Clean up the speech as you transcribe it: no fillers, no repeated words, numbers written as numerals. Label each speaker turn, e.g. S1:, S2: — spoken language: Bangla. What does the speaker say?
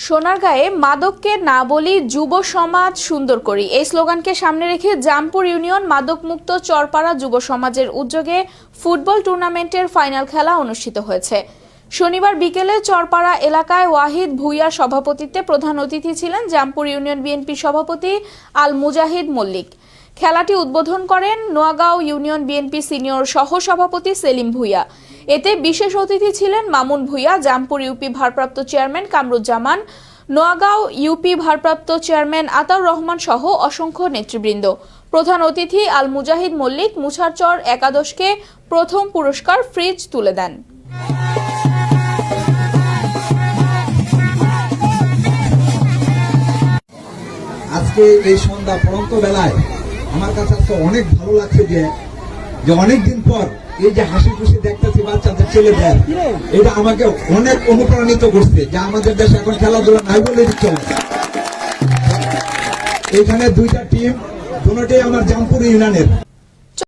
S1: সোনারগাঁয়ে মাদককে না বলি যুব সমাজ সুন্দর করি এই স্লোগানকে সামনে রেখে জামপুর ইউনিয়ন মাদকমুক্ত চরপাড়া যুব সমাজের উদ্যোগে ফুটবল টুর্নামেন্টের ফাইনাল খেলা অনুষ্ঠিত হয়েছে। শনিবার বিকেলে চরপাড়া এলাকায় ওয়াহিদ ভুইয়ার সভাপতিত্বে প্রধান অতিথি ছিলেন জামপুর ইউনিয়ন বিএনপি সভাপতি আল মুজাহিদ মল্লিক। খেলাটি উদ্বোধন করেন নোয়াগাঁও ইউনিয়ন বিএনপি সিনিয়র সহ সভাপতি সেলিম ভুইয়া। এতে বিশেষ অতিথি ছিলেন মামুন ভুইয়া, জামপুর ইউপি ভারপ্রাপ্ত চেয়ারম্যান কামরুজ্জামান, নোয়াগাঁও ইউপি ভারপ্রাপ্ত চেয়ারম্যান আতাউর রহমান সহ অসংখ্য নেতৃবৃন্দ। প্রধান অতিথি আল মুজাহিদ মল্লিক মুছারচর একাদশকে প্রথম পুরস্কার ফ্রিজ তুলে দেন।
S2: আজকে এই সন্ধ্যা পড়ন্ত বেলায় আমার কাছে তো অনেক ভালো লাগছে যে অনেকদিন পর এই যে হাসি খুশি দেখতেছি বাচ্চাদের ছেলেদের, এটা আমাকে অনেক অনুপ্রাণিত করছে যে আমাদের দেশে এখন খেলাধুলা নাই বলে দিচ্ছে। এখানে দুইটা টিম, দুটোটাই আমার জামপুর ইউনিয়নের।